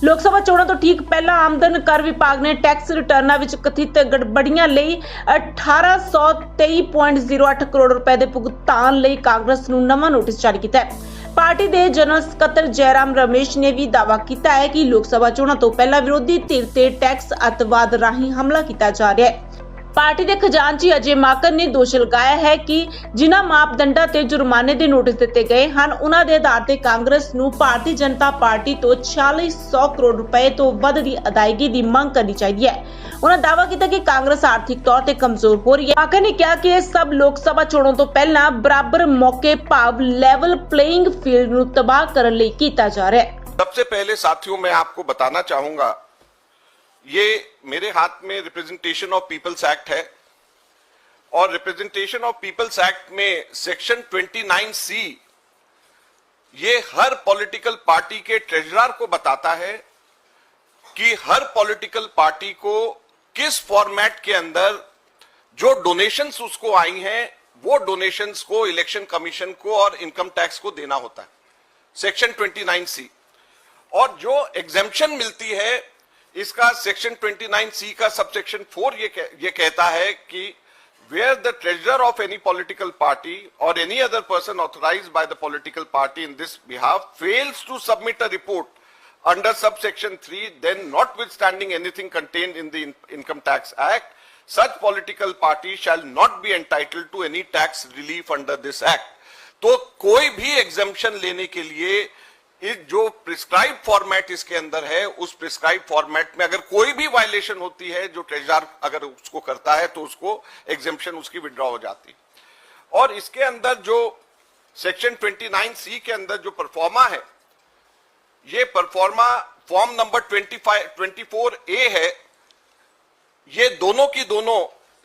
ਲੋਕ ਸਭਾ ਚੋਣਾਂ ਤੋਂ ਠੀਕ ਪਹਿਲਾਂ ਆਮਦਨ ਕਰ ਵਿਭਾਗ ਨੇ ਟੈਕਸ ਰਿਟਰਨਾਂ ਵਿੱਚ ਕਥਿਤ ਗੜਬੜੀਆਂ ਲਈ 1823.08 ਕਰੋੜ ਰੁਪਏ ਦੇ ਭੁਗਤਾਨ ਲਈ ਕਾਂਗਰਸ ਨੂੰ ਨਵਾਂ ਨੋਟਿਸ ਜਾਰੀ ਕੀਤਾ ਹੈ। पार्टी के जनरल सकत्तर जयराम रमेश ने भी दावा किया है कि लोकसभा चोणों तो पहला विरोधी धिर ते टैक्स अतवाद राही हमला किया जा रहा है। पार्टी के खजानची अजय माकन ने दोष लगाया है कि जिन्हां मापदंडां ते जुर्माने के नोटिस दिते गए हैं उन्हां दे आधार ते कांग्रेस नूं भारतीय जनता पार्टी तो 4600 करोड़ रुपए तो वध दी अदायगी की मांग करनी चाहिए है। उन्होंने दावा किया कि कांग्रेस आर्थिक तौर पर कमजोर हो रही है। माकन ने कहा कि यह सब लोकसभा चोणों तो पहला बराबर मौके भाव लेवल प्लेइंग फील्ड नूं तबाह करने लई कीता जा रहा है। सबसे पहले साथियों मैं आपको बताना चाहूंगा, ये मेरे हाथ में रिप्रेजेंटेशन ऑफ पीपल्स एक्ट है और रिप्रेजेंटेशन ऑफ पीपल्स एक्ट में सेक्शन 29C ये हर पॉलिटिकल पार्टी के ट्रेजरर को बताता है कि हर पॉलिटिकल पार्टी को किस फॉर्मेट के अंदर जो डोनेशंस उसको आई हैं वो डोनेशंस को इलेक्शन कमीशन को और इनकम टैक्स को देना होता है, सेक्शन 29C। और जो एग्जेम्पशन मिलती है इसका सेक्शन 29C का सबसेक्शन 4 ये कहता है कि where the treasurer of any political party और any other person authorised by the political party in this behalf fails to submit a report under subsection 3, then notwithstanding anything contained in the Income Tax Act, such political party shall not be entitled to any tax relief under this act। तो कोई भी exemption लेने के लिए इस जो prescribe format इसके अंदर है उस प्रिस्क्राइब फॉर्मेट में अगर कोई भी वायलेशन होती है जो ट्रेजरर अगर उसको करता है तो उसको एग्जेम्पशन उसकी विड्रॉ हो जाती। और इसके अंदर जो सेक्शन 29C के अंदर जो परफॉर्मा है, ये परफॉर्मा फॉर्म नंबर 24A है। ये दोनों की दोनों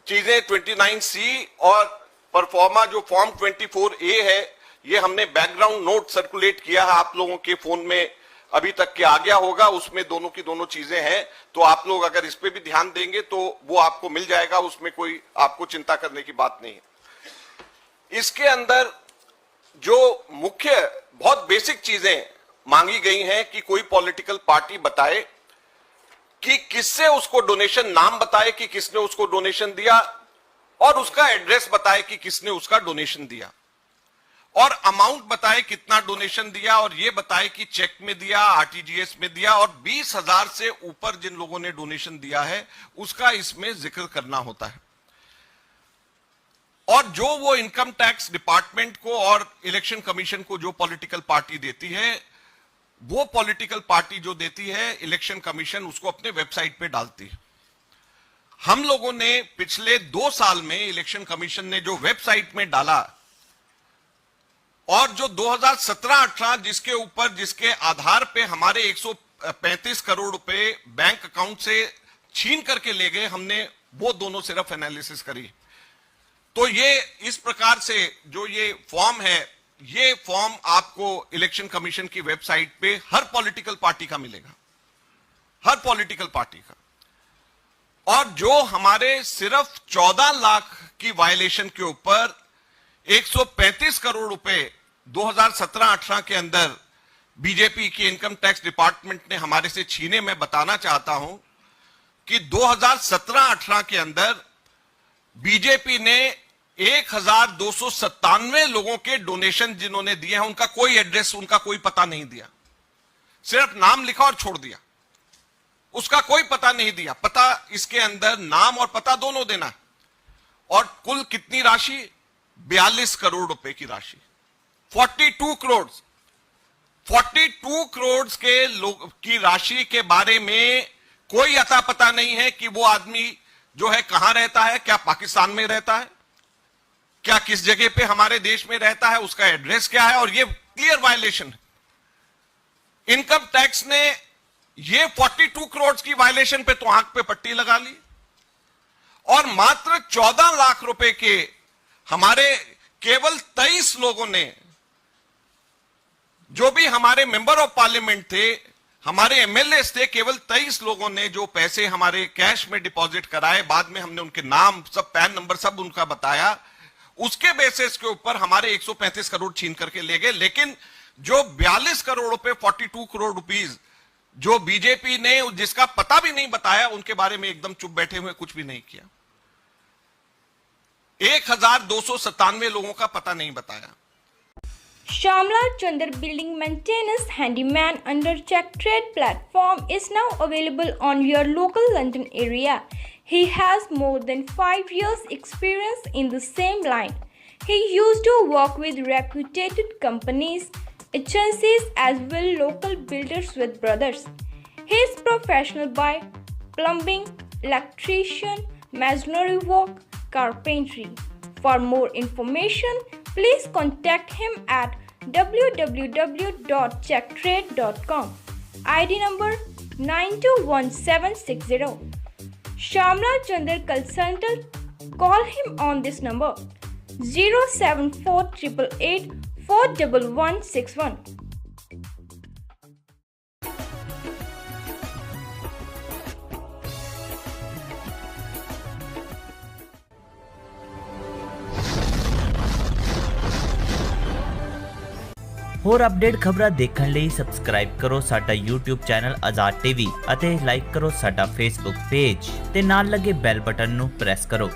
चीजें 29C और परफॉर्मा जो फॉर्म 24A है ये हमने बैकग्राउंड नोट सर्कुलेट किया है, आप लोगों के फोन में अभी तक के आ गया होगा, उसमें दोनों की दोनों चीजें हैं। तो आप लोग अगर इस पे भी ध्यान देंगे तो वो आपको मिल जाएगा, उसमें कोई आपको चिंता करने की बात नहीं है। इसके अंदर जो मुख्य बहुत बेसिक चीजें मांगी गई हैं कि कोई पॉलिटिकल पार्टी बताए कि किससे उसको डोनेशन, नाम बताए कि किसने उसको डोनेशन दिया और उसका एड्रेस बताए कि किसने उसका डोनेशन दिया और अमाउंट बताए कितना डोनेशन दिया और ये बताए कि चेक में दिया, आरटीजीएस में दिया और 20,000 से ऊपर जिन लोगों ने डोनेशन दिया है उसका इसमें जिक्र करना होता है। और जो वो इनकम टैक्स डिपार्टमेंट को और इलेक्शन कमीशन को जो पॉलिटिकल पार्टी देती है, वो पॉलिटिकल पार्टी जो देती है इलेक्शन कमीशन उसको अपने वेबसाइट पे डालती है। हम लोगों ने पिछले 2 साल में इलेक्शन कमीशन ने जो वेबसाइट में डाला और जो 2017-18 जिसके ऊपर जिसके आधार पे हमारे 135 करोड़ रुपए बैंक अकाउंट से छीन करके ले गए, हमने वो दोनों सिर्फ एनालिसिस करी। तो ये इस प्रकार से जो ये फॉर्म है, ये फॉर्म आपको इलेक्शन कमीशन की वेबसाइट पे हर पॉलिटिकल पार्टी का मिलेगा, हर पॉलिटिकल पार्टी का। और जो हमारे सिर्फ 14 लाख की वायलेशन के ऊपर 135 करोड़ रुपए 2017-18 के अंदर बीजेपी की इनकम टैक्स डिपार्टमेंट ने हमारे से छीने, मैं बताना चाहता हूं कि 2017-18 के अंदर बीजेपी ने 1297 लोगों के डोनेशन जिन्होंने दिए हैं उनका कोई एड्रेस, उनका कोई पता नहीं दिया, सिर्फ नाम लिखा और छोड़ दिया, उसका कोई पता नहीं दिया। पता इसके अंदर नाम और पता दोनों देना है। और कुल कितनी राशि? 42 करोड़ रुपए की राशि, 42 करोड़ के लोग की राशि के बारे में कोई अता पता नहीं है कि वो आदमी जो है कहां रहता है, क्या पाकिस्तान में रहता है, क्या किस जगह पे हमारे देश में रहता है, उसका एड्रेस क्या है। और ये क्लियर वायलेशन है। इनकम टैक्स ने ये 42 करोड़ की वायलेशन पे तो आंख पे पट्टी लगा ली और मात्र 14 लाख रुपए के हमारे केवल 23 लोगों ने, जो भी हमारे मेंबर ऑफ पार्लियामेंट थे, हमारे एमएलए थे, केवल 23 लोगों ने जो पैसे हमारे कैश में डिपॉजिट कराए, बाद में हमने उनके नाम सब, पैन नंबर सब उनका बताया, उसके बेसिस के ऊपर हमारे 135 करोड़ छीन करके ले गए। लेकिन जो 42 करोड़ रुपए 42 करोड़ रुपीज जो बीजेपी ने जिसका पता भी नहीं बताया उनके बारे में एकदम चुप बैठे हुए कुछ भी नहीं किया। 1297 लोगों का पता नहीं बताया। Shamla Chandar Building Maintenance Handyman under Check Trade platform is now available on your local London area. He has more than 5 years experience in the same line. He used to work with reputed companies, agencies as well local builders with brothers. He is professional by plumbing, electrician, masonry work, carpentry. For more information, please contact him at www.checktrade.com. ID number 921760. Shamla Chandar Consultant. Call him on this number 07488 41161. ਹੋਰ update ਖਬਰਾਂ ਦੇਖਣ ਲਈ subscribe ਕਰੋ ਸਾਡਾ YouTube channel ਆਜ਼ਾਦ TV ਅਤੇ like ਕਰੋ ਸਾਡਾ Facebook page ਤੇ ਨਾਲ ਲੱਗੇ ਬੈਲ ਬਟਨ ਨੂੰ ਪ੍ਰੈਸ ਕਰੋ।